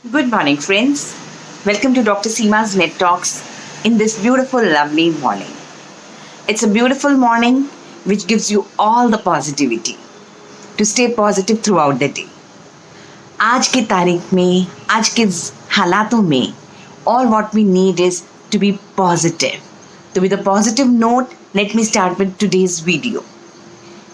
Good morning, friends. Welcome to Dr. Seema's Net Talks in this beautiful, lovely morning. It's a beautiful morning which gives you all the positivity to stay positive throughout the day. आज की तारीख में, आज के हालातों में, all what we need is to be positive. So with a positive note, let me start with today's video.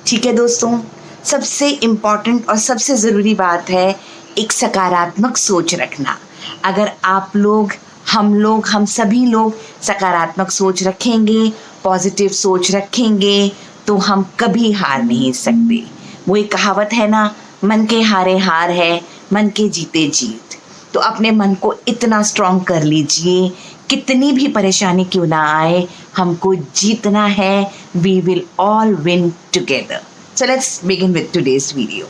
ठीक है दोस्तों, सबसे इम्पॉर्टेंट और सबसे ज़रूरी बात है एक सकारात्मक सोच रखना. अगर आप लोग, हम सभी लोग सकारात्मक सोच रखेंगे, पॉजिटिव सोच रखेंगे, तो हम कभी हार नहीं सकते. वो एक कहावत है ना, मन के हारे हार है, मन के जीते जीत. तो अपने मन को इतना स्ट्रॉन्ग कर लीजिए, कितनी भी परेशानी क्यों ना आए, हमको जीतना है. We will all win together. So let's begin with today's video.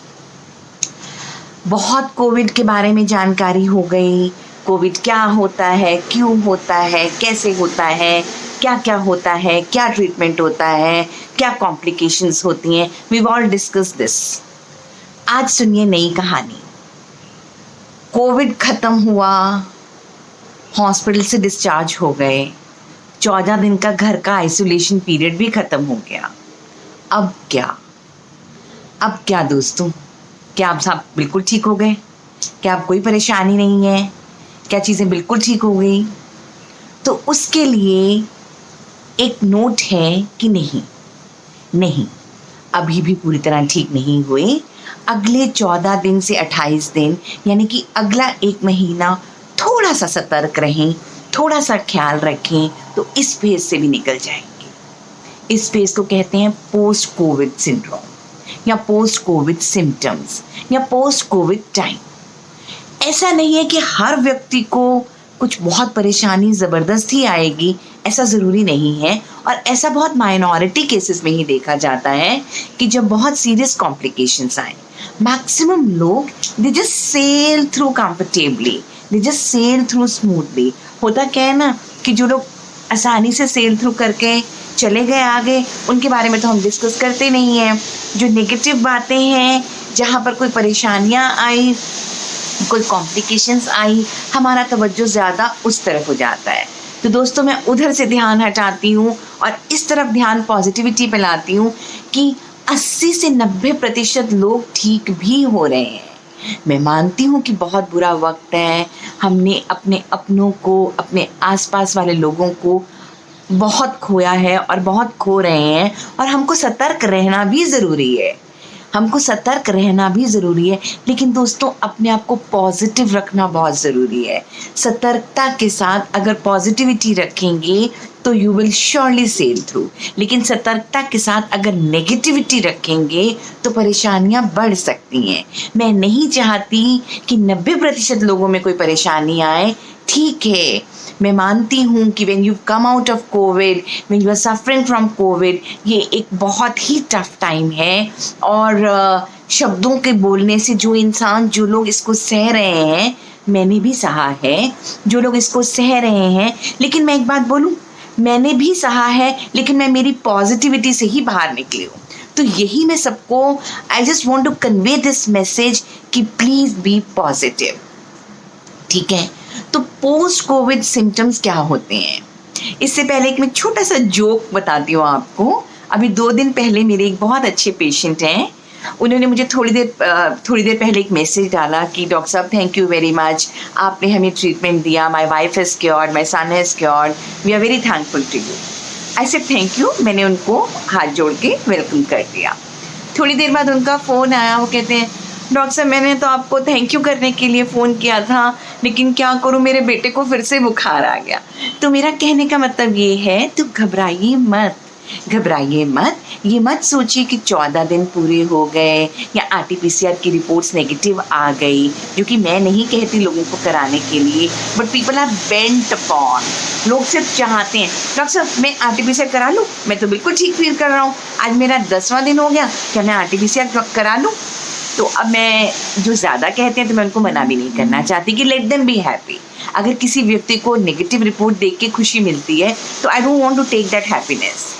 बहुत कोविड के बारे में जानकारी हो गई. कोविड क्या होता है, क्यों होता है, कैसे होता है, क्या क्या होता है, क्या ट्रीटमेंट होता है, क्या कॉम्प्लिकेशंस होती हैं. We've all discussed this. आज सुनिए नई कहानी. कोविड खत्म हुआ, हॉस्पिटल से डिस्चार्ज हो गए, 14 दिन का घर का आइसोलेशन पीरियड भी खत्म हो गया. अब क्या दोस्तों, क्या आप सब बिल्कुल ठीक हो गए? क्या आप कोई परेशानी नहीं है? क्या चीज़ें बिल्कुल ठीक हो गई? तो उसके लिए एक नोट है कि नहीं, अभी भी पूरी तरह ठीक नहीं हुए. अगले 14 दिन से 28 दिन यानी कि अगला एक महीना थोड़ा सा सतर्क रहें, थोड़ा सा ख्याल रखें, तो इस फेज से भी निकल जाएंगे. इस फेज को कहते हैं पोस्ट कोविड सिंड्रोम या पोस्ट कोविड सिम्टम्स या पोस्ट कोविड टाइम. ऐसा नहीं है कि हर व्यक्ति को कुछ बहुत परेशानी ज़बरदस्त ही आएगी, ऐसा ज़रूरी नहीं है. और ऐसा बहुत माइनॉरिटी केसेस में ही देखा जाता है कि जब बहुत सीरियस कॉम्प्लिकेशंस आए, मैक्सिमम लोग they just sell through comfortably, they just sell through smoothly. होता क्या है ना कि जो लोग आसानी से सेल थ्रू करके चले गए आगे, उनके बारे में तो हम डिस्कस करते नहीं हैं. जो नेगेटिव बातें हैं, जहाँ पर कोई परेशानियाँ आई, कोई कॉम्प्लिकेशंस आई, हमारा तवज्जो ज़्यादा उस तरफ हो जाता है. तो दोस्तों, मैं उधर से ध्यान हटाती हूँ और इस तरफ ध्यान पॉजिटिविटी पे लाती हूँ कि 80 से 90% लोग ठीक भी हो रहे हैं. मैं मानती हूँ कि बहुत बुरा वक्त है, हमने अपने अपनों को, अपने आसपास वाले लोगों को बहुत खोया है और बहुत खो रहे हैं, और हमको सतर्क रहना भी ज़रूरी है. लेकिन दोस्तों, अपने आप को पॉजिटिव रखना बहुत ज़रूरी है. सतर्कता के साथ अगर पॉजिटिविटी रखेंगे तो you will surely sail through. लेकिन सतर्कता के साथ अगर नेगेटिविटी रखेंगे तो परेशानियां बढ़ सकती हैं. मैं नहीं चाहती कि 90% लोगों में कोई परेशानी आए. ठीक है, मैं मानती हूँ कि when you come out of COVID, when you are suffering from COVID, ये एक बहुत ही टफ टाइम है. और शब्दों के बोलने से जो लोग इसको सह रहे हैं, मैंने भी सहा है, जो लोग इसको सह रहे हैं, लेकिन मैं एक बात बोलूँ, मैंने भी सहा है, लेकिन मैं मेरी पॉजिटिविटी से ही बाहर निकली हूँ. तो यही मैं सबको, I just want to convey this message कि प्लीज़ बी पॉजिटिव. ठीक है, तो पोस्ट कोविड सिम्टम्स क्या होते हैं? इससे पहले एक मैं छोटा सा जोक बताती हूँ आपको. अभी 2 दिन पहले मेरे एक बहुत अच्छे पेशेंट हैं, उन्होंने मुझे थोड़ी देर पहले एक मैसेज डाला कि डॉक्टर साहब, थैंक यू वेरी मच, आपने हमें ट्रीटमेंट दिया, my wife has cured, my son has cured, we are very thankful to you. I said thank you. मैंने उनको हाथ जोड़ के वेलकम कर दिया. थोड़ी देर बाद उनका फ़ोन आया. वो कहते हैं, डॉक्टर साहब, मैंने तो आपको थैंक यू करने के लिए फ़ोन किया था, लेकिन क्या करूँ, मेरे बेटे को फिर से बुखार आ गया. तो मेरा कहने का मतलब ये है, तो घबराइए मत. ये मत सोचिए कि 14 दिन पूरे हो गए या RT-PCR की रिपोर्ट्स नेगेटिव आ गई, जो कि मैं नहीं कहती लोगों को कराने के लिए, but people are bent upon. लोग सिर्फ चाहते हैं, डॉक्टर साहब मैं RT-PCR करा लूँ, मैं तो बिल्कुल ठीक फील कर रहा हूँ, आज मेरा 10वां दिन हो गया, क्या मैं RT-PCR करा लूँ? तो अब मैं, जो ज़्यादा कहते हैं तो मैं उनको मना भी नहीं करना चाहती कि लेट देम बी हैप्पी. अगर किसी व्यक्ति को नेगेटिव रिपोर्ट देख के खुशी मिलती है तो I don't want to take that happiness.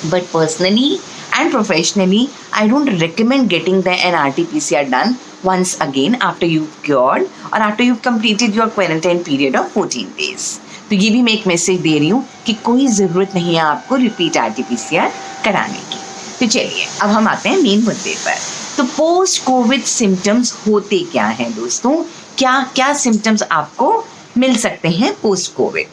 But personally and professionally, I don't recommend getting an RT-PCR done once again after you've cured or after you've completed your quarantine period of 14 days. तो ये भी मैं एक message दे रही हूँ कि कोई ज़रूरत नहीं है आपको रिपीट RT-PCR कराने की। तो चलिए अब हम आते हैं मेन मुद्दे पर। तो पोस्ट कोविड सिम्टम्स होते क्या हैं दोस्तों, क्या क्या सिम्टम्स आपको मिल सकते हैं पोस्ट कोविड।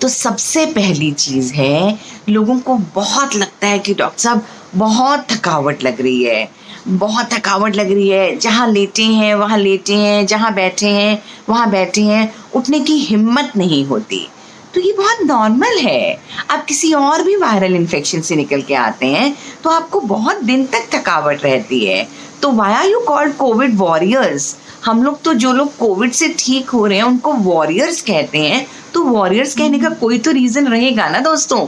तो सबसे पहली चीज़ है, लोगों को बहुत लगता है कि डॉक्टर साहब बहुत थकावट लग रही है, बहुत थकावट लग रही है, जहाँ लेटे हैं वहाँ लेटे हैं, जहाँ बैठे हैं वहाँ बैठे हैं, उठने की हिम्मत नहीं होती। तो ये बहुत नॉर्मल है। आप किसी और भी वायरल इन्फेक्शन से निकल के आते हैं तो आपको बहुत दिन तक थकावट रहती है। तो why are you called covid warriors. हम लोग तो जो लोग कोविड से ठीक हो रहे हैं उनको वॉरियर्स कहते हैं। तो वॉरियर्स कहने का कोई तो रीज़न रहेगा ना दोस्तों।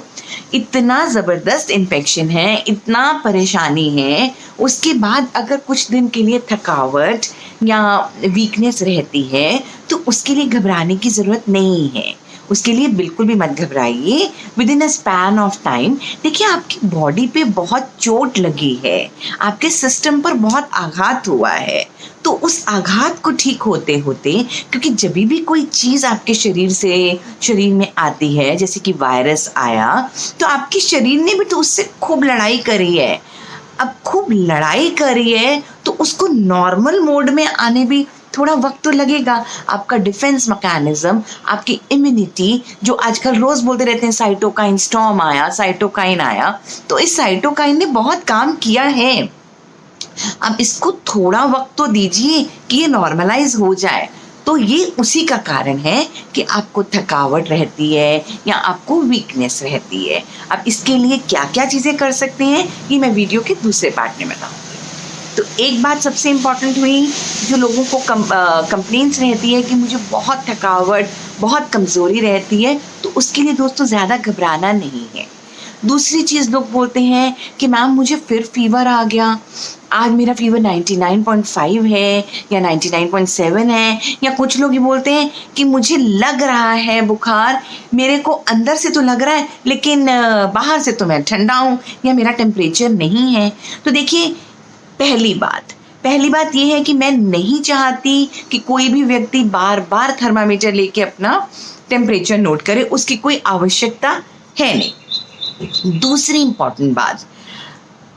इतना ज़बरदस्त इन्फेक्शन है, इतना परेशानी है, उसके बाद अगर कुछ दिन के लिए थकावट या वीकनेस रहती है तो उसके लिए घबराने की ज़रूरत नहीं है। उसके लिए बिल्कुल भी मत घबराइए। With in a span of time देखिए आपकी बॉडी पे बहुत चोट लगी है, आपके सिस्टम पर बहुत आघात हुआ है। तो उस आघात को ठीक होते होते, क्योंकि जब भी कोई चीज़ आपके शरीर में आती है, जैसे कि वायरस आया, तो आपके शरीर ने भी तो उससे खूब लड़ाई करी है। अब खूब लड़ाई करी है तो उसको नॉर्मल मोड में आने भी थोड़ा वक्त तो लगेगा। आपका डिफेंस मैकेनिज्म, आपकी इम्यूनिटी, जो आजकल रोज़ बोलते रहते हैं साइटोकाइन स्टॉर्म आया, साइटोकाइन आया, तो इस साइटोकाइन ने बहुत काम किया है। अब इसको थोड़ा वक्त तो दीजिए कि ये नॉर्मलाइज हो जाए। तो ये उसी का कारण है कि आपको थकावट रहती है या आपको वीकनेस रहती है। अब इसके लिए क्या क्या चीज़ें कर सकते हैं ये मैं वीडियो के दूसरे पार्ट में बताऊँगी। तो एक बात सबसे इम्पॉर्टेंट हुई, जो लोगों को कंप्लेंट्स रहती है कि मुझे बहुत थकावट, बहुत कमज़ोरी रहती है, तो उसके लिए दोस्तों ज़्यादा घबराना नहीं है। दूसरी चीज़ लोग बोलते हैं कि मैम मुझे फिर फीवर आ गया, आज मेरा फीवर 99.5 है या 99.7 है, या कुछ लोग ये बोलते हैं कि मुझे लग रहा है बुखार, मेरे को अंदर से तो लग रहा है लेकिन बाहर से तो मैं ठंडा हूँ या मेरा टेम्परेचर नहीं है। तो देखिए पहली बात ये है कि मैं नहीं चाहती कि कोई भी व्यक्ति बार बार थर्मामीटर लेके अपना टेम्परेचर नोट करे, उसकी कोई आवश्यकता है नहीं। दूसरी इंपॉर्टेंट बात,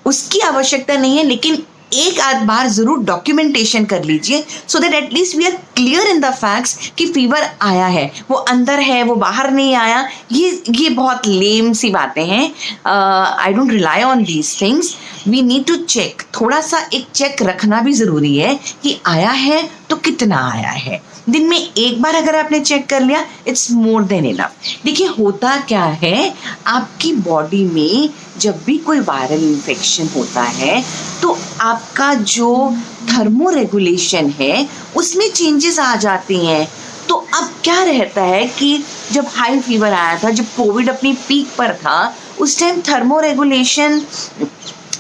उसकी आवश्यकता नहीं है, लेकिन एक आध बार ज़रूर डॉक्यूमेंटेशन कर लीजिए, so that at least we are clear in the facts कि फीवर आया है, वो अंदर है, वो बाहर नहीं आया। ये बहुत लेम सी बातें हैं। I don't rely on these things. We need to check, थोड़ा सा एक चेक रखना भी ज़रूरी है कि आया है तो कितना आया है। दिन में एक बार अगर आपने चेक कर लिया, इट्स मोर देन इनफ। देखिए होता क्या है, आपकी बॉडी में जब भी कोई वायरल इन्फेक्शन होता है तो आपका जो थर्मो रेगुलेशन है उसमें चेंजेस आ जाती हैं। तो अब क्या रहता है कि जब हाई फीवर आया था, जब कोविड अपनी पीक पर था, उस टाइम थर्मो रेगुलेशन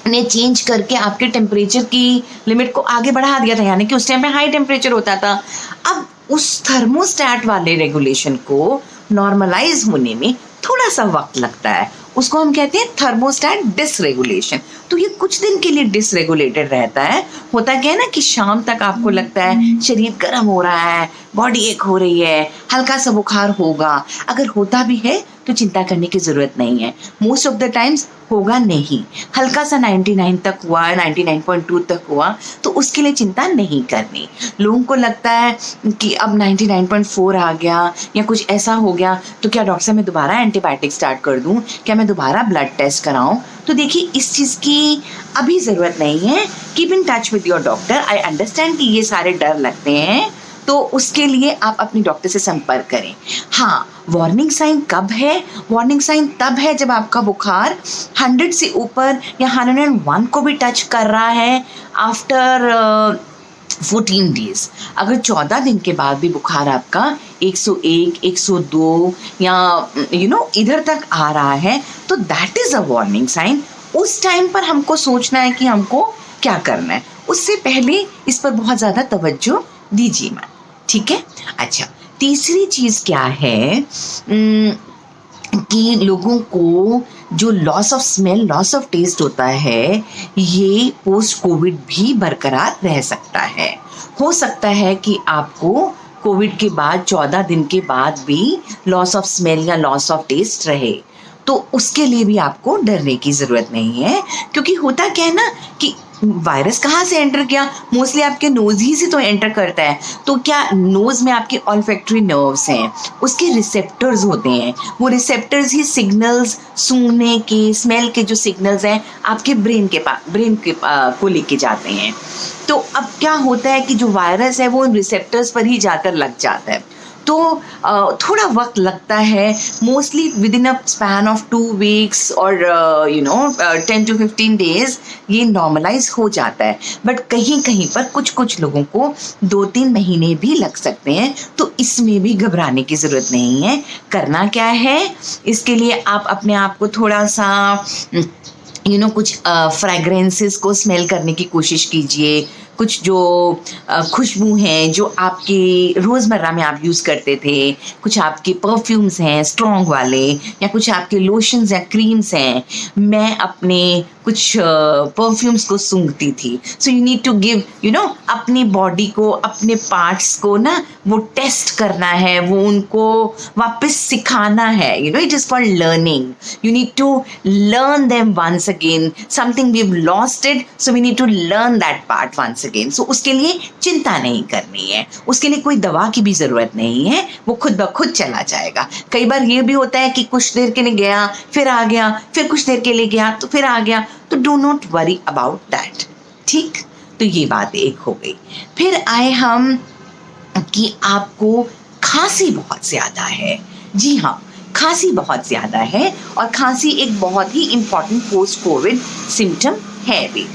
ने चेंज करके आपके टेम्परेचर की लिमिट को आगे बढ़ा दिया था, यानी कि उस टाइम पे हाई टेम्परेचर होता था। अब उस थर्मोस्टैट वाले रेगुलेशन को नॉर्मलाइज होने में थोड़ा सा वक्त लगता है, उसको हम कहते हैं थर्मोस्टैट डिसरेगुलेशन। तो ये कुछ दिन के लिए डिसरेगुलेटेड रहता है। होता क्या है ना कि शाम तक आपको लगता है शरीर गर्म हो रहा है, बॉडी एक हो रही है, हल्का सा बुखार होगा। अगर होता भी है तो चिंता करने की ज़रूरत नहीं है, मोस्ट ऑफ द टाइम्स होगा नहीं। हल्का सा 99 तक हुआ, 99.2 तक हुआ तो उसके लिए चिंता नहीं करनी। लोगों को लगता है कि अब 99.4 आ गया या कुछ ऐसा हो गया तो क्या डॉक्टर साहब मैं दोबारा एंटीबायोटिक स्टार्ट कर दूं, क्या मैं दोबारा ब्लड टेस्ट कराऊं। तो देखिए इस चीज़ की अभी ज़रूरत नहीं है। Keep in touch with your doctor. I understand कि ये सारे डर लगते हैं, तो उसके लिए आप अपने डॉक्टर से संपर्क करें। हाँ, वार्निंग साइन कब है? वार्निंग साइन तब है जब आपका बुखार 100 से ऊपर या 101 को भी टच कर रहा है आफ्टर 14 डेज। अगर 14 दिन के बाद भी बुखार आपका 101, 102 या इधर तक आ रहा है तो that is a warning sign. उस टाइम पर हमको सोचना है कि हमको क्या करना है, उससे पहले इस पर बहुत ज़्यादा तवज्जो दीजिए मत, ठीक है। अच्छा, तीसरी चीज़ क्या है कि लोगों को जो loss of smell, loss of taste होता है, ये पोस्ट कोविड भी बरकरार रह सकता है। हो सकता है कि आपको कोविड के बाद 14 दिन के बाद भी लॉस ऑफ स्मेल या लॉस ऑफ टेस्ट रहे, तो उसके लिए भी आपको डरने की ज़रूरत नहीं है। क्योंकि होता क्या है ना कि वायरस कहाँ से एंटर किया, मोस्टली आपके नोज ही से तो एंटर करता है। तो क्या नोज में आपके ऑल्फैक्टरी नर्व्स हैं, उसके रिसेप्टर्स होते हैं, वो रिसेप्टर्स ही सिग्नल्स सूंघने के, स्मेल के जो सिग्नल्स हैं आपके ब्रेन के को लेके जाते हैं। तो अब क्या होता है कि जो वायरस है वो उन रिसेप्टर्स पर ही जाकर लग जाता है। तो थोड़ा वक्त लगता है, mostly with in a span of 2 weeks और 10 to 15 डेज ये नॉर्मलाइज हो जाता है। बट कहीं कहीं पर कुछ लोगों को 2-3 महीने भी लग सकते हैं। तो इसमें भी घबराने की ज़रूरत नहीं है। करना क्या है, इसके लिए आप अपने आप को थोड़ा सा कुछ फ्रेग्रेंसेस को स्मेल करने की कोशिश कीजिए। कुछ जो खुशबू हैं जो आपकी रोज़मर्रा में आप यूज़ करते थे, कुछ आपके परफ्यूम्स हैं स्ट्रॉन्ग वाले, या कुछ आपके लोशंस या क्रीम्स हैं। मैं अपने कुछ परफ्यूम्स को सूंघती थी। So you need to give अपनी बॉडी को, अपने पार्ट्स को ना वो टेस्ट करना है, वो उनको वापस सिखाना है। It is called learning. You need to learn them once again. Something we have lost it, so we need to learn that part once again. So उसके लिए चिंता नहीं करनी है, उसके लिए कोई दवा की भी ज़रूरत नहीं है, वो खुद ब खुद चला जाएगा। कई बार ये भी होता है कि कुछ देर के लिए गया, फिर आ गया, फिर कुछ देर के लिए गया तो फिर आ गया। तो do not worry about that. ठीक, तो ये बात एक हो गई। फिर आए हम कि आपको खांसी बहुत ज़्यादा है। जी हाँ, खांसी बहुत ज़्यादा है, और खांसी एक बहुत ही इम्पॉर्टेंट पोस्ट कोविड सिम्टम है भी।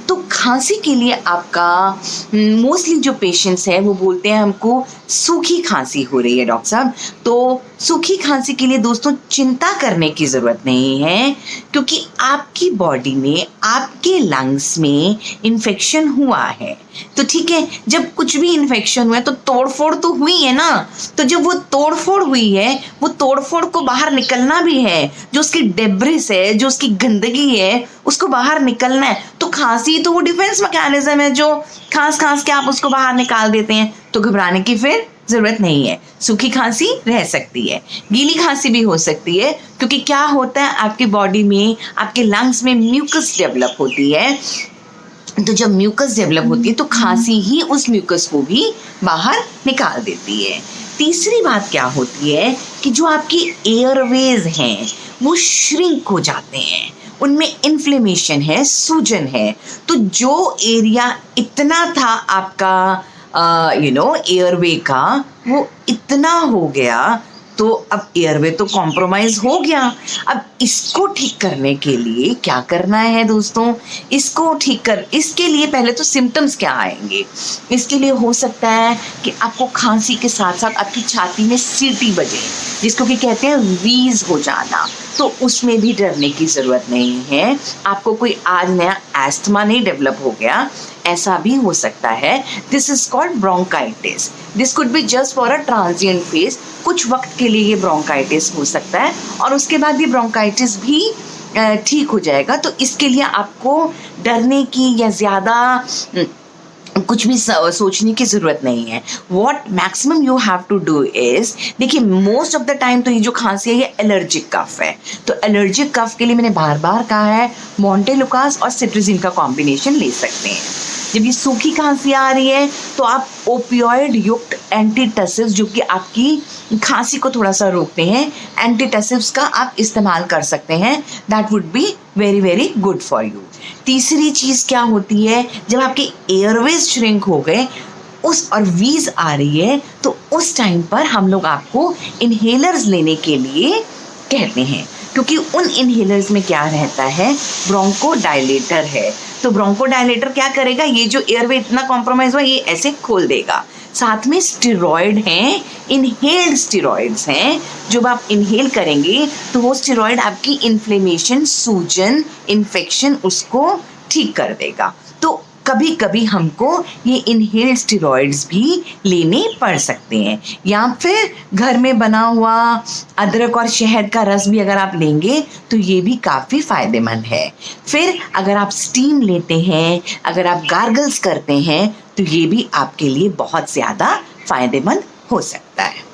तो खांसी के लिए आपका मोस्टली जो पेशेंट्स हैं वो बोलते हैं हमको सूखी खांसी हो रही है डॉक्टर साहब। तो सूखी खांसी के लिए दोस्तों चिंता करने की ज़रूरत नहीं है, क्योंकि आपकी बॉडी में, आपके लंग्स में इन्फेक्शन हुआ है। तो ठीक है, जब कुछ भी इन्फेक्शन हुआ है तो तोड़फोड़ तो हुई है ना। तो जब वो तोड़फोड़ हुई है, वो तोड़फोड़ को बाहर निकलना भी है। जो उसकी डेब्रिस है, जो उसकी गंदगी है, उसको बाहर निकलना है। तो खांसी तो वो डिफेंस मैकेनिज्म है जो खांस के आप उसको बाहर निकाल देते हैं। तो घबराने की फिर ज़रूरत नहीं है। सूखी खांसी रह सकती है, गीली खांसी भी हो सकती है, क्योंकि क्या होता है आपकी बॉडी में, आपके लंग्स में म्यूकस डेवलप होती है। तो जब म्यूकस डेवलप होती है तो खांसी ही उस म्यूकस को भी बाहर निकाल देती है। तीसरी बात क्या होती है कि जो आपकी एयरवेज हैं वो श्रिंक हो जाते हैं, उनमें इन्फ्लेमेशन है, सूजन है। तो जो एरिया इतना था आपका एयरवे का, वो इतना हो गया। तो अब एयरवे तो कॉम्प्रोमाइज हो गया। अब इसको ठीक करने के लिए क्या करना है दोस्तों, इसके लिए पहले तो सिम्टम्स क्या आएंगे। इसके लिए हो सकता है कि आपको खांसी के साथ साथ आपकी छाती में सीटी बजे, जिसको कि कहते हैं वीज हो जाना। तो उसमें भी डरने की ज़रूरत नहीं है। आपको कोई आज नया एस्थमा नहीं डेवलप हो गया, ऐसा भी हो सकता है। This is called bronchitis. This could be just for a transient phase. कुछ वक्त के लिए ये ब्रोंकाइटिस हो सकता है और उसके बाद ये ब्रोंकाइटिस भी ठीक हो जाएगा। तो इसके लिए आपको डरने की या ज़्यादा कुछ भी सोचने की ज़रूरत नहीं है। What maximum you have to do is, देखिए मोस्ट ऑफ द टाइम तो ये जो खांसी है ये एलर्जिक कफ है। तो एलर्जिक कफ के लिए मैंने बार बार कहा है मोंटेलुकास और सिट्रिजिन का कॉम्बिनेशन ले सकते हैं। जब ये सूखी खांसी आ रही है तो आप ओपियोइड युक्त एंटीटसिव्स, जो कि आपकी खांसी को थोड़ा सा रोकते हैं, एंटीटसिव्स का आप इस्तेमाल कर सकते हैं। That would be very very good for you. तीसरी चीज़ क्या होती है, जब आपके एयरवेज श्रिंक हो गए और वीज आ रही है तो उस टाइम पर हम लोग आपको इनहेलर्स लेने के लिए कहते हैं, क्योंकि उन इनहेलर्स में क्या रहता है, ब्रोंकोडायलेटर है। तो ब्रोंकोडायलेटर क्या करेगा, ये जो एयरवे इतना कॉम्प्रोमाइज हुआ ये ऐसे खोल देगा। साथ में स्टेरॉयड हैं, इनहेल्ड स्टेरॉयड्स हैं। जब आप इनहेल करेंगे तो वो स्टेरॉयड आपकी इन्फ्लेमेशन, सूजन, इन्फेक्शन उसको ठीक कर देगा। तो कभी कभी हमको ये इनहेल्ड स्टेरॉइड्स भी लेने पड़ सकते हैं, या फिर घर में बना हुआ अदरक और शहद का रस भी अगर आप लेंगे तो ये भी काफ़ी फ़ायदेमंद है। फिर अगर आप स्टीम लेते हैं, अगर आप गार्गल्स करते हैं तो ये भी आपके लिए बहुत ज़्यादा फ़ायदेमंद हो सकता है।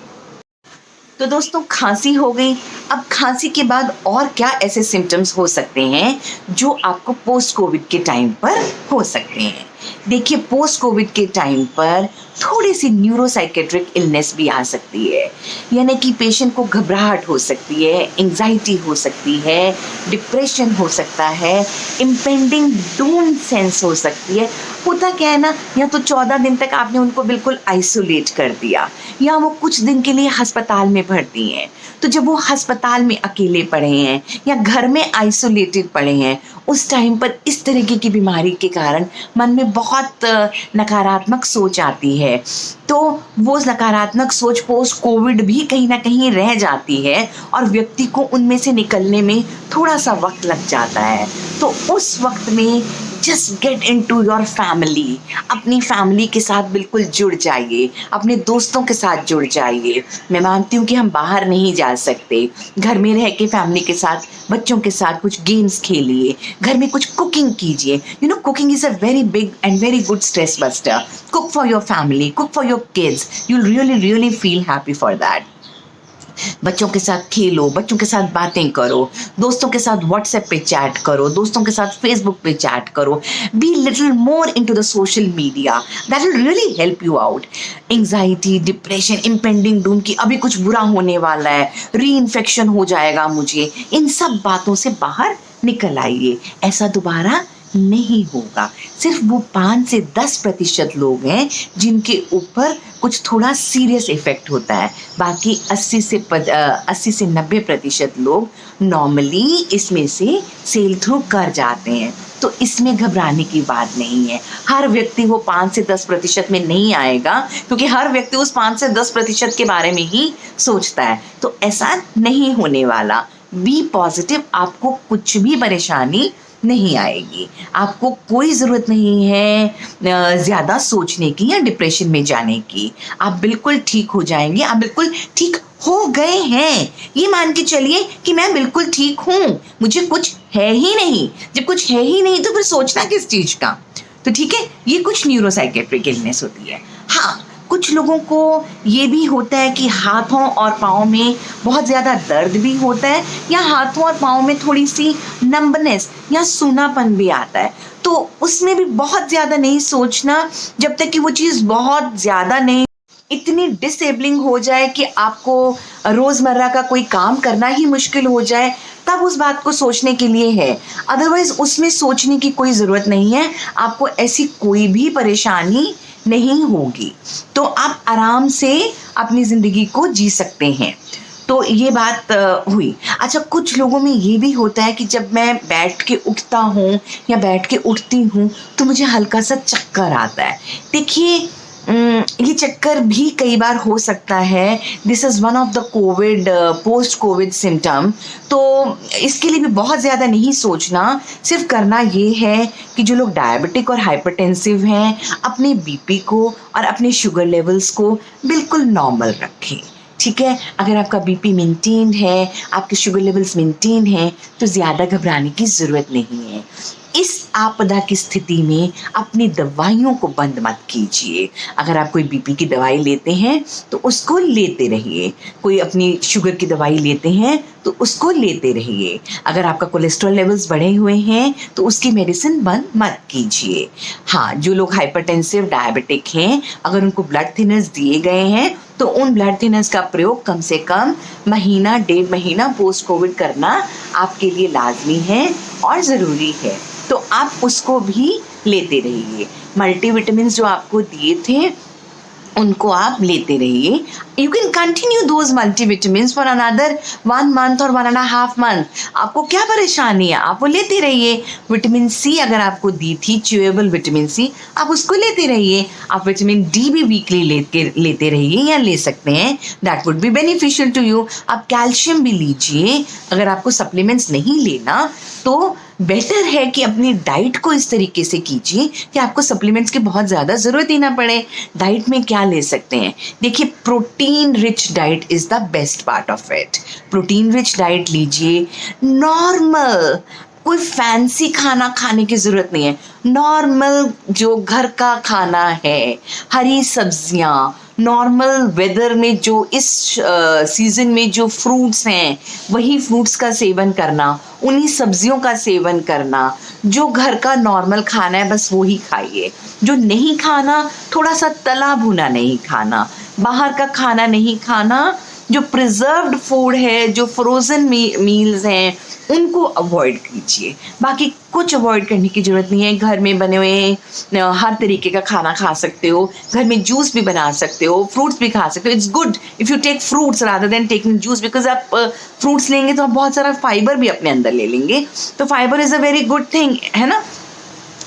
तो दोस्तों, खांसी हो गई। अब खांसी के बाद और क्या ऐसे सिम्टम्स हो सकते हैं जो आपको पोस्ट कोविड के टाइम पर हो सकते हैं। देखिए, पोस्ट कोविड के टाइम पर थोड़ी सी न्यूरोसाइकेट्रिक इलनेस भी आ सकती है, यानी कि पेशेंट को घबराहट हो सकती है, एंजाइटी हो सकती है, डिप्रेशन हो सकता है, इम्पेंडिंग डूम सेंस हो सकती है। होता क्या है ना, या तो 14 दिन तक आपने उनको बिल्कुल आइसोलेट कर दिया, या वो कुछ दिन के लिए अस्पताल में भर्ती हैं। तो जब वो अस्पताल में अकेले पड़े हैं या घर में आइसोलेटेड पड़े हैं, उस टाइम पर इस तरीके की बीमारी के कारण मन में बहुत नकारात्मक सोच आती है। तो वो नकारात्मक सोच पोस्ट कोविड भी कहीं ना कहीं रह जाती है और व्यक्ति को उनमें से निकलने में थोड़ा सा वक्त लग जाता है। तो उस वक्त में just get into your family, अपनी फैमिली के साथ बिल्कुल जुड़ जाइए, अपने दोस्तों के साथ जुड़ जाइए। मैं मानती हूँ कि हम बाहर नहीं जा सकते, घर में रह के फैमिली के साथ, बच्चों के साथ कुछ गेम्स खेलिए, घर में कुछ कुकिंग कीजिए। You know, cooking is a very big and very good stress buster. Cook for your family, cook for your kids, you will really feel happy for that. बच्चों के साथ खेलो, बच्चों के साथ बातें करो, दोस्तों के साथ व्हाट्सएप पे चैट करो, दोस्तों के साथ फेसबुक पे चैट करो। Be little more into the social media, that will really help you out. Anxiety, depression, impending Doom की अभी कुछ बुरा होने वाला है, री इन्फेक्शन हो जाएगा मुझे, इन सब बातों से बाहर निकल आइए। ऐसा दोबारा नहीं होगा। सिर्फ वो 5 से 10% लोग हैं जिनके ऊपर कुछ थोड़ा सीरियस इफेक्ट होता है, बाकी 80 से 90% लोग नॉर्मली इसमें से सेल थ्रू कर जाते हैं। तो इसमें घबराने की बात नहीं है। हर व्यक्ति वो 5 से 10% में नहीं आएगा, क्योंकि हर व्यक्ति उस 5 से 10% के बारे में ही सोचता है। तो ऐसा नहीं होने वाला। बी पॉजिटिव, आपको कुछ भी परेशानी नहीं आएगी। आपको कोई ज़रूरत नहीं है ज़्यादा सोचने की या डिप्रेशन में जाने की। आप बिल्कुल ठीक हो जाएंगे, आप बिल्कुल ठीक हो गए हैं। ये मान के चलिए कि मैं बिल्कुल ठीक हूँ, मुझे कुछ है ही नहीं। जब कुछ है ही नहीं तो फिर सोचना किस चीज़ का। तो ठीक है, ये कुछ न्यूरोसाइकेट्रिक इलनेस होती है। हाँ, कुछ लोगों को ये भी होता है कि हाथों और पाँव में बहुत ज़्यादा दर्द भी होता है, या हाथों और पाँव में थोड़ी सी नंबनेस या सूनापन भी आता है। तो उसमें भी बहुत ज़्यादा नहीं सोचना, जब तक कि वो चीज़ बहुत ज़्यादा नहीं, इतनी डिसेबलिंग हो जाए कि आपको रोज़मर्रा का कोई काम करना ही मुश्किल हो जाए, तब उस बात को सोचने के लिए है। अदरवाइज़ उसमें सोचने की कोई ज़रूरत नहीं है। आपको ऐसी कोई भी परेशानी नहीं होगी, तो आप आराम से अपनी ज़िंदगी को जी सकते हैं। तो ये बात हुई। अच्छा, कुछ लोगों में ये भी होता है कि जब मैं बैठ के उठता हूँ या बैठ के उठती हूँ तो मुझे हल्का सा चक्कर आता है। देखिए, ये चक्कर भी कई बार हो सकता है। This is one of the Covid post Covid symptom. तो इसके लिए भी बहुत ज़्यादा नहीं सोचना। सिर्फ करना ये है कि जो लोग डायबिटिक और हाइपरटेंसिव हैं, अपने बीपी को और अपने शुगर लेवल्स को बिल्कुल नॉर्मल रखें। ठीक है, अगर आपका बीपी मेंटेन है, आपके शुगर लेवल्स मेंटेन हैं, तो ज़्यादा घबराने की ज़रूरत नहीं है। इस आपदा की स्थिति में अपनी दवाइयों को बंद मत कीजिए। अगर आप कोई बीपी की दवाई लेते हैं तो उसको लेते रहिए, कोई अपनी शुगर की दवाई लेते हैं तो उसको लेते रहिए। अगर आपका कोलेस्ट्रॉल लेवल्स बढ़े हुए हैं तो उसकी मेडिसिन बंद मत कीजिए। हाँ, जो लोग हाइपरटेंसिव, डायबिटिक हैं, अगर उनको ब्लड थिनर्स दिए गए हैं तो उन ब्लड थिनर्स का प्रयोग कम से कम महीना 1.5 महीना पोस्ट कोविड करना आपके लिए लाजमी है और ज़रूरी है। तो आप उसको भी लेते रहिए। मल्टीविटामिन जो आपको दिए थे उनको आप लेते रहिए। You can continue those multivitamin for another 1 month और 1.5 मंथ। आपको क्या परेशानी है, आप वो लेते रहिए। विटामिन सी अगर आपको दी थी, च्यूएबल विटामिन सी, आप उसको लेते रहिए। आप विटामिन डी भी वीकली लेते रहिए या ले सकते हैं, that would be beneficial to you. आप कैल्शियम भी लीजिए। अगर आपको सप्लीमेंट्स नहीं लेना तो बेटर है कि अपनी डाइट को इस तरीके से कीजिए कि आपको सप्लीमेंट्स की बहुत ज़्यादा ज़रूरत ही ना पड़े। डाइट में क्या ले सकते हैं? देखिए, protein rich diet is the best part of it. Protein rich diet लीजिए, नॉर्मल, कोई फैंसी खाना खाने की ज़रूरत नहीं है। नॉर्मल जो घर का खाना है, हरी सब्जियाँ, नॉर्मल वेदर में जो इस सीज़न में जो फ्रूट्स हैं वही फ्रूट्स का सेवन करना, उन्हीं सब्जियों का सेवन करना। जो घर का नॉर्मल खाना है बस वो ही खाइए। जो नहीं खाना, थोड़ा सा तला भुना नहीं खाना, बाहर का खाना नहीं खाना, जो प्रिजर्व्ड फूड है, जो फ्रोज़न मील्स हैं उनको अवॉइड कीजिए। बाकी कुछ अवॉइड करने की ज़रूरत नहीं है। घर में बने हुए हर तरीके का खाना खा सकते हो, घर में जूस भी बना सकते हो, फ्रूट्स भी खा सकते हो। It's good if you take fruits rather than taking juice, because आप फ्रूट्स लेंगे तो आप बहुत सारा फाइबर भी अपने अंदर ले लेंगे, तो fibre is a very good thing, है ना।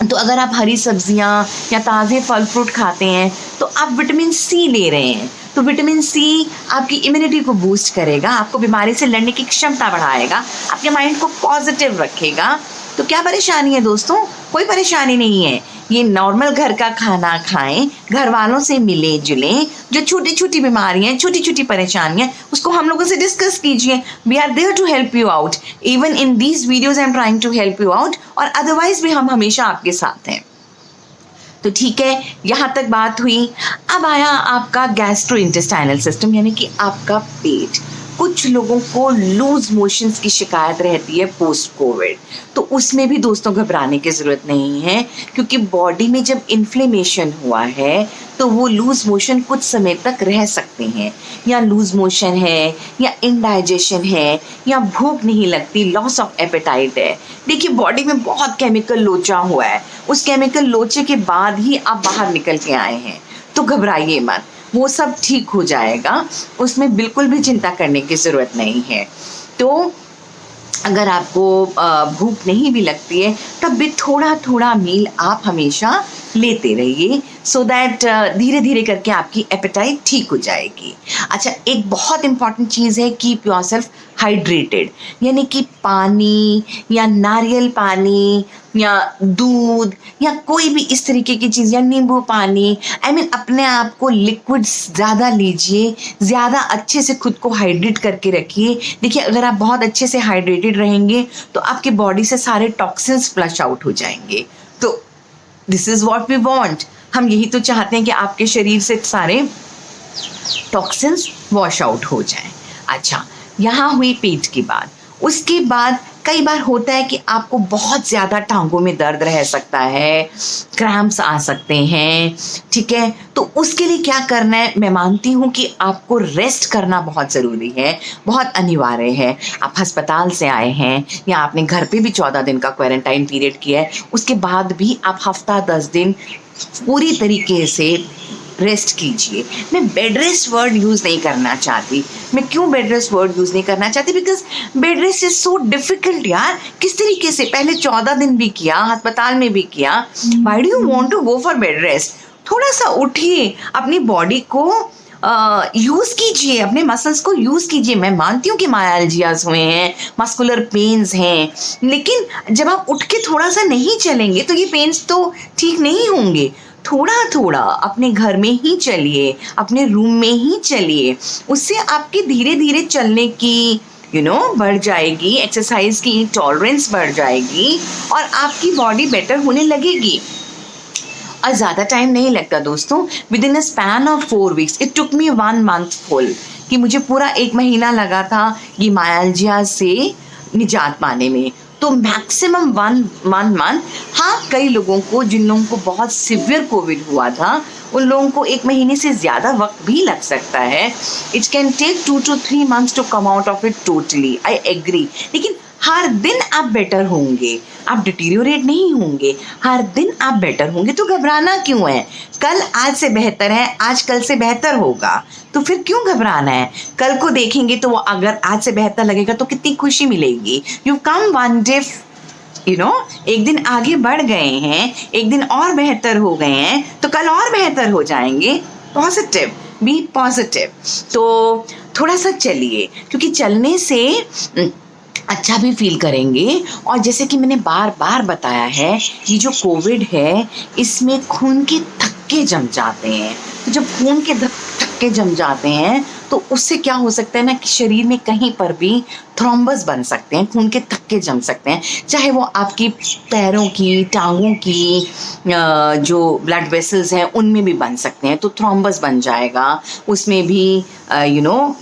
तो अगर आप हरी सब्जियां या ताज़े फल फ्रूट खाते हैं तो आप विटामिन सी ले रहे हैं। तो विटामिन सी आपकी इम्यूनिटी को बूस्ट करेगा, आपको बीमारी से लड़ने की क्षमता बढ़ाएगा, आपके माइंड को पॉजिटिव रखेगा। तो क्या परेशानी है दोस्तों? कोई परेशानी नहीं है। ये नॉर्मल घर का खाना खाएं, घर वालों से मिले जुलें, जो छोटी छोटी बीमारियां, छोटी छोटी परेशानियां, उसको हम लोगों से डिस्कस कीजिए। We are there to help you out. Even in these videos I am trying to help you out, और अदरवाइज भी हम हमेशा आपके साथ हैं। तो ठीक है, यहाँ तक बात हुई। अब आया आपका गैस्ट्रोइंटेस्टाइनल सिस्टम, यानी कि आपका पेट। कुछ लोगों को लूज मोशंस की शिकायत रहती है पोस्ट कोविड, तो उसमें भी दोस्तों घबराने की ज़रूरत नहीं है, क्योंकि बॉडी में जब इन्फ्लेमेशन हुआ है तो वो लूज मोशन कुछ समय तक रह सकते हैं। या लूज मोशन है, या इनडाइजेशन है, या भूख नहीं लगती, लॉस ऑफ एपेटाइट है। देखिए, बॉडी में बहुत केमिकल लोचा हुआ है, उस केमिकल लोचे के बाद ही आप बाहर निकल के आए हैं, तो घबराइए मत, वो सब ठीक हो जाएगा, उसमें बिल्कुल भी चिंता करने की ज़रूरत नहीं है। तो अगर आपको भूख नहीं भी लगती है तब भी थोड़ा थोड़ा मील आप हमेशा लेते रहिए, सो दैट धीरे धीरे करके आपकी एपेटाइट ठीक हो जाएगी। अच्छा, एक बहुत इम्पॉर्टेंट चीज़ है, कीप योरसेल्फ हाइड्रेटेड, यानी कि पानी या नारियल पानी या दूध या कोई भी इस तरीके की चीज़, या नींबू पानी, आई मीन अपने आप को लिक्विड्स ज़्यादा लीजिए, ज़्यादा अच्छे से खुद को हाइड्रेट करके रखिए। देखिए, अगर आप बहुत अच्छे से हाइड्रेटेड रहेंगे तो आपकी बॉडी से सारे टॉक्सिन्स फ्लश आउट हो जाएंगे। तो this is what we want, हम यही तो चाहते हैं कि आपके शरीर से सारे टॉक्सिन्स वॉश आउट हो जाएं। अच्छा, यहाँ हुई पेट की बात। उसके बाद कई बार होता है कि आपको बहुत ज़्यादा टांगों में दर्द रह सकता है, क्रैम्प्स आ सकते हैं, ठीक है। तो उसके लिए क्या करना है? मैं मानती हूँ कि आपको रेस्ट करना बहुत ज़रूरी है, बहुत अनिवार्य है। आप अस्पताल से आए हैं या आपने घर पे भी 14 दिन का क्वारंटाइन पीरियड किया है, उसके बाद भी आप हफ्ता 10 दिन पूरी तरीके से रेस्ट कीजिए। मैं बेड रेस्ट वर्ड यूज़ नहीं करना चाहती। मैं क्यों बेड रेस्ट वर्ड यूज़ नहीं करना चाहती? Because bed rest is so difficult यार। किस तरीके से? पहले 14 दिन भी किया, अस्पताल में भी किया। Why do you want to go for bed rest? थोड़ा सा उठिए, अपनी बॉडी को यूज़ कीजिए, अपने मसल्स को यूज़ कीजिए। मैं मानती हूँ कि मायालजियाज हुए हैं, मस्कुलर पेन्स हैं, लेकिन जब आप उठ के थोड़ा सा नहीं चलेंगे तो ये पेन्स तो ठीक नहीं होंगे। थोड़ा थोड़ा अपने घर में ही चलिए, अपने रूम में ही चलिए, उससे आपकी धीरे धीरे चलने की बढ़ जाएगी, एक्सरसाइज की टॉलरेंस बढ़ जाएगी और आपकी बॉडी बेटर होने लगेगी। और ज़्यादा टाइम नहीं लगता दोस्तों, with in a span of 4 weeks, it took me 1 month full, कि मुझे पूरा 1 महीना लगा था ये मायालजिया से निजात पाने में। तो मैक्सिमम 1 month। हाँ, कई लोगों को, जिन लोगों को बहुत सिवियर कोविड हुआ था, उन लोगों को 1 महीने से ज़्यादा वक्त भी लग सकता है। It can take 2 to 3 months to come out of it totally, I agree. लेकिन हर दिन आप बेटर होंगे, आप डिटीरियोरेट नहीं होंगे, हर दिन आप बेटर होंगे। तो घबराना क्यों है? कल आज से बेहतर है, आज कल से बेहतर होगा, तो फिर क्यों घबराना है? कल को देखेंगे तो अगर आज से बेहतर लगेगा तो कितनी खुशी मिलेगी। यू कम वन डे, एक दिन आगे बढ़ गए हैं, एक दिन और बेहतर हो गए हैं, तो कल और बेहतर हो जाएंगे। Positive, be positive. तो थोड़ा सा चलिए, क्योंकि चलने से अच्छा भी फील करेंगे। और जैसे कि मैंने बार बार बताया है, ये जो कोविड है इसमें खून के थक्के जम जाते हैं। तो जब खून के थक्के जम जाते हैं तो उससे क्या हो सकता है ना कि शरीर में कहीं पर भी थ्रोम्बस बन सकते हैं, खून के थक्के जम सकते हैं, चाहे वो आपकी पैरों की, टांगों की जो ब्लड वेसल्स हैं उनमें भी बन सकते हैं। तो थ्रोम्बस बन जाएगा, उसमें भी यू नो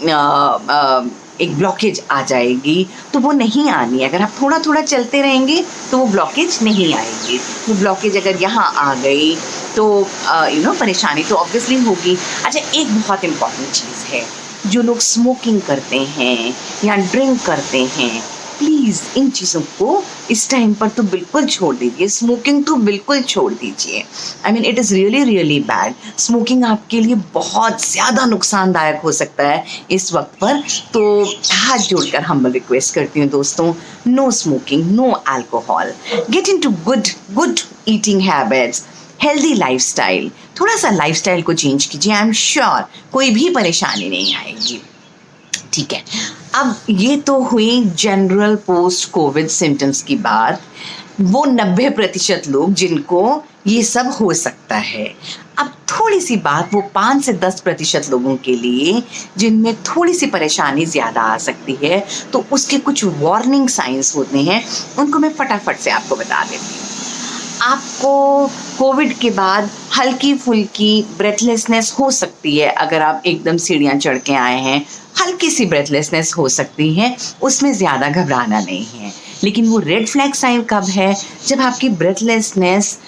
एक ब्लॉकेज आ जाएगी। तो वो नहीं आनी है। अगर आप थोड़ा थोड़ा चलते रहेंगे तो वो ब्लॉकेज नहीं आएगी। वो ब्लॉकेज अगर यहाँ आ गई तो परेशानी तो ऑब्वियसली होगी। अच्छा, एक बहुत इम्पॉर्टेंट चीज़ है, जो लोग स्मोकिंग करते हैं या ड्रिंक करते हैं, प्लीज़ इन चीज़ों को इस टाइम पर तो बिल्कुल छोड़ दीजिए। स्मोकिंग तो बिल्कुल छोड़ दीजिए। I mean it is really really bad. Smoking आपके लिए बहुत ज़्यादा नुकसानदायक हो सकता है इस वक्त पर। तो हाथ जोड़कर हम्बल रिक्वेस्ट करती हूँ दोस्तों, no smoking, no alcohol, get in to good eating habits, healthy lifestyle. थोड़ा सा लाइफस्टाइल को चेंज कीजिए, आई एम श्योर कोई भी परेशानी नहीं आएगी। ठीक है, अब ये तो हुई जनरल पोस्ट कोविड सिम्टम्स की बात। वो 90% लोग जिनको ये सब हो सकता है। अब थोड़ी सी बात वो 5 से 10% लोगों के लिए जिनमें थोड़ी सी परेशानी ज़्यादा आ सकती है, तो उसके कुछ वार्निंग साइंस होते हैं, उनको मैं फटाफट से आपको बता देती हूँ। आपको कोविड के बाद हल्की फुल्की ब्रेथलेसनेस हो सकती है। अगर आप एकदम सीढ़ियाँ चढ़ के आए हैं, हल्की सी ब्रेथलेसनेस हो सकती है, उसमें ज़्यादा घबराना नहीं है। लेकिन वो रेड फ्लैग साइन कब है? जब आपकी ब्रेथलेसनेस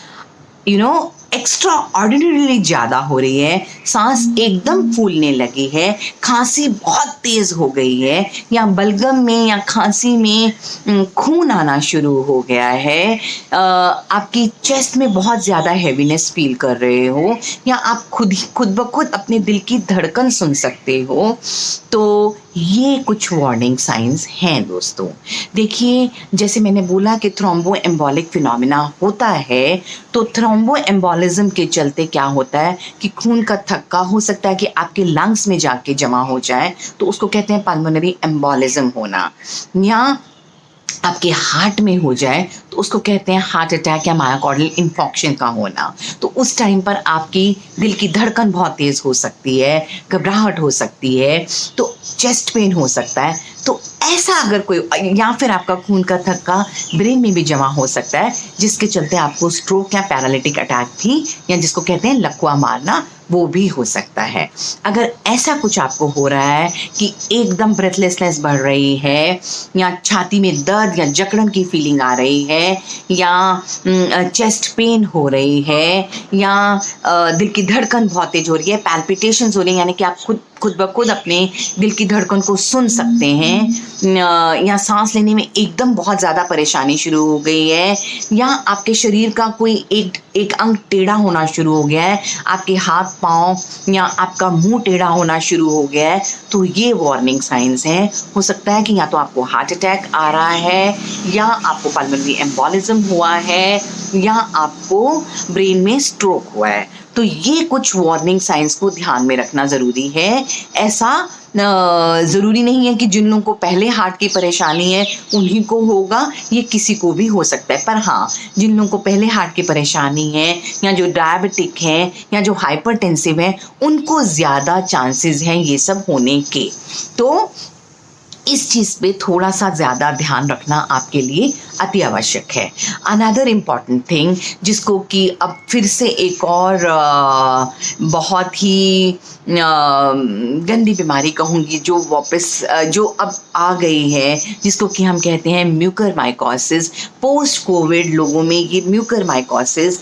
एक्स्ट्रा ऑर्डिनरीली ज़्यादा हो रही है, सांस एकदम फूलने लगी है, खांसी बहुत तेज़ हो गई है, या बलगम में या खांसी में खून आना शुरू हो गया है, आपकी चेस्ट में बहुत ज़्यादा हैवीनेस फील कर रहे हो, या आप खुद ब खुद अपने दिल की धड़कन सुन सकते हो, तो ये कुछ वार्निंग साइंस हैं दोस्तों। देखिए, जैसे मैंने बोला कि थ्रोम्बो एम्बोलिक फिनोमिना होता है, तो थ्रोम्बो एम्बोलिज्म के चलते क्या होता है कि खून का थक्का हो सकता है कि आपके लंग्स में जाके जमा हो जाए, तो उसको कहते हैं पल्मोनरी एम्बोलिज्म होना, या आपके हार्ट में हो जाए तो उसको कहते हैं हार्ट अटैक या मायोकार्डियल इन्फॉक्शन का होना। तो उस टाइम पर आपकी दिल की धड़कन बहुत तेज़ हो सकती है, घबराहट हो सकती है, तो चेस्ट पेन हो सकता है। तो ऐसा अगर कोई, या फिर आपका खून का थक्का ब्रेन में भी जमा हो सकता है, जिसके चलते आपको स्ट्रोक या पैरालिटिक अटैक भी, या जिसको कहते हैं लकवा मारना, वो भी हो सकता है। अगर ऐसा कुछ आपको हो रहा है कि एकदम ब्रेथलेसनेस बढ़ रही है, या छाती में दर्द या जकड़न की फीलिंग आ रही है, या चेस्ट पेन हो रही है, या दिल की धड़कन बहुत तेज हो रही है, पैल्पिटेशंस हो रही हैं, यानी कि आप खुद ब खुद अपने दिल की धड़कन को सुन सकते हैं, या सांस लेने में एकदम बहुत ज़्यादा परेशानी शुरू हो गई है, या आपके शरीर का कोई एक अंग टेढ़ा होना शुरू हो गया है, आपके हाथ पाँव या आपका मुंह टेढ़ा होना शुरू हो गया है, तो ये वार्निंग साइंस हैं। हो सकता है कि या तो आपको हार्ट अटैक आ रहा है, या आपको पल्मोनरी एम्बोलिज्म हुआ है, या आपको ब्रेन में स्ट्रोक हुआ है। तो ये कुछ वार्निंग साइंस को ध्यान में रखना ज़रूरी है। ऐसा ज़रूरी नहीं है कि जिन लोगों को पहले हार्ट की परेशानी है उन्हीं को होगा, ये किसी को भी हो सकता है। पर हाँ, जिन लोगों को पहले हार्ट की परेशानी है, या जो डायबिटिक हैं, या जो हाइपरटेंसिव हैं, उनको ज़्यादा चांसेस हैं ये सब होने के। तो इस चीज़ पे थोड़ा सा ज़्यादा ध्यान रखना आपके लिए अति आवश्यक है। अनदर इम्पॉर्टेंट थिंग, जिसको कि अब फिर से एक और बहुत ही गंदी बीमारी कहूँगी, जो वापस जो अब आ गई है, जिसको कि हम कहते हैं म्यूकरमाइकोसिस। पोस्ट कोविड लोगों में ये म्यूकरमाइकोसिस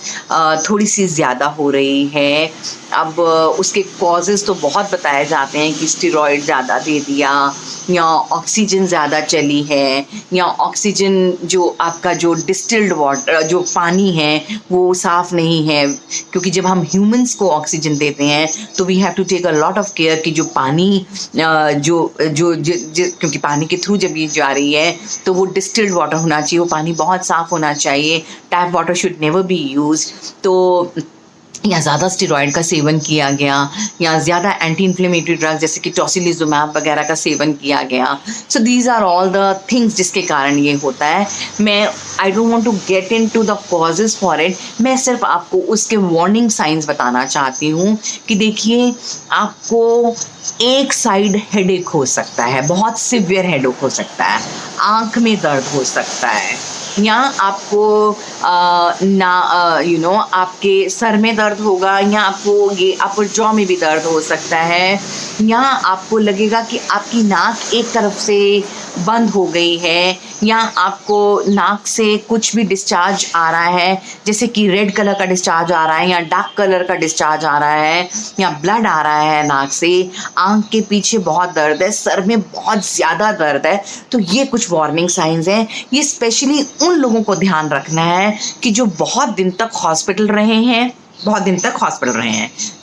थोड़ी सी ज़्यादा हो रही है। अब उसके कॉजेज़ तो बहुत बताए जाते हैं कि स्टेरॉइड ज़्यादा दे दिया, या ऑक्सीजन ज़्यादा चली है, या ऑक्सीजन जो आपका जो डिस्टिल्ड वाटर जो पानी है वो साफ़ नहीं है, क्योंकि जब हम ह्यूमंस को ऑक्सीजन देते हैं तो we have to take a lot of care कि जो पानी क्योंकि पानी के थ्रू जब ये जा रही है तो वो डिस्टिल्ड वाटर होना चाहिए, वो पानी बहुत साफ़ होना चाहिए, tap water should never be used. तो या ज़्यादा स्टेरॉइड का सेवन किया गया या ज़्यादा एंटी इन्फ्लेमेटरी ड्रग जैसे कि टोसिलिजुमैब वगैरह का सेवन किया गया. So these are all the things जिसके कारण ये होता है. मैं I don't want to get into the causes for it. मैं सिर्फ आपको उसके वार्निंग साइंस बताना चाहती हूँ कि देखिए आपको एक साइड हेडेक हो सकता है, बहुत सिवियर हेडेक हो सकता है, आँख में दर्द हो सकता है, या आपको आपके सर में दर्द होगा, या आपको ये अपर जॉ में भी दर्द हो सकता है, या आपको लगेगा कि आपकी नाक एक तरफ से बंद हो गई है, या आपको नाक से कुछ भी डिस्चार्ज आ रहा है जैसे कि रेड कलर का डिस्चार्ज आ रहा है या डार्क कलर का डिस्चार्ज आ रहा है, या ब्लड आ रहा है नाक से, आँख के पीछे बहुत दर्द है, सर में बहुत ज़्यादा दर्द है. तो ये कुछ वार्निंग साइंस हैं. ये स्पेशली उन लोगों को ध्यान रखना है कि जो बहुत दिन तक हॉस्पिटल रहे हैं,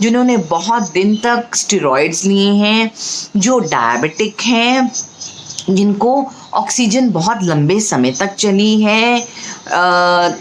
जिन्होंने बहुत दिन तक स्टेरॉइड्स लिए हैं, जो डायबिटिक हैं, जिनको ऑक्सीजन बहुत लंबे समय तक चली है,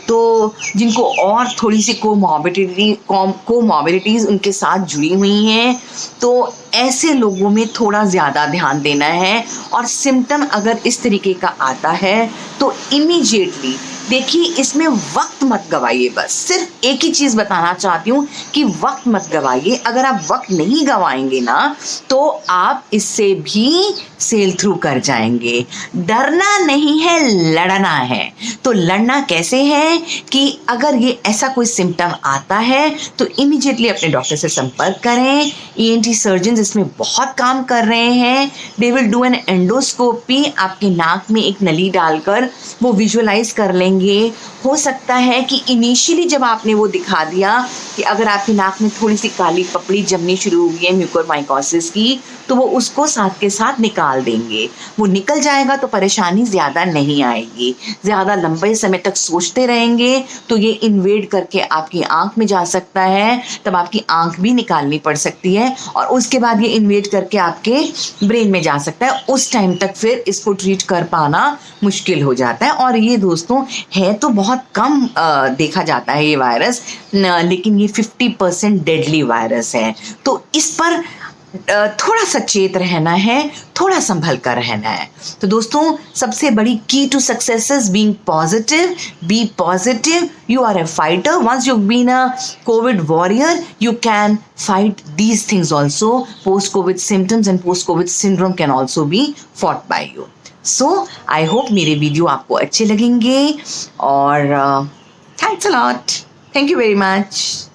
तो जिनको और थोड़ी सी कोमॉर्बिडिटीज़ उनके साथ जुड़ी हुई हैं, तो ऐसे लोगों में थोड़ा ज़्यादा ध्यान देना है. और सिम्टम अगर इस तरीके का आता है तो इमीडिएटली देखिए, इसमें वक्त मत गवाइए. बस सिर्फ एक ही चीज़ बताना चाहती हूँ कि वक्त मत गवाइए. अगर आप वक्त नहीं गवाएंगे ना तो आप इससे भी सेल थ्रू कर जाएंगे. डरना नहीं है, लड़ना है. तो लड़ना कैसे है कि अगर ये ऐसा कोई सिम्टम आता है तो इमीडिएटली अपने डॉक्टर से संपर्क करें. ENT सर्जन इसमें बहुत काम कर रहे हैं. They will do an endoscopy. आपके नाक में एक नली डालकर वो विजुअलाइज कर लेंगे. हो सकता है कि इनिशियली जब आपने वो दिखा दिया कि अगर आपकी नाक में थोड़ी सी काली पपड़ी जमनी शुरू हुई है म्यूकोरमाइकोसिस की, तो वो उसको साथ के साथ निकाल देंगे. वो निकल जाएगा तो परेशानी ज़्यादा नहीं आएगी. ज़्यादा लंबे समय तक सोचते रहेंगे तो ये इन्वेड करके आपकी आँख में जा सकता है, तब आपकी आँख भी निकालनी पड़ सकती है, और उसके बाद ये इन्वेड करके आपके ब्रेन में जा सकता है. उस टाइम तक फिर इसको ट्रीट कर पाना मुश्किल हो जाता है. और ये दोस्तों है तो बहुत कम देखा जाता है ये वायरस, लेकिन ये 50% डेडली वायरस है. तो इस पर थोड़ा सचेत रहना है, थोड़ा संभल कर रहना है. तो दोस्तों सबसे बड़ी key to success is being positive. Be positive. You are a fighter. Once you been a covid warrior you can fight these things also. Post-COVID symptoms and post-COVID syndrome can also be fought by you. So, I hope मेरे video आपको अच्छे लगेंगे और thanks a lot. Thank you very much.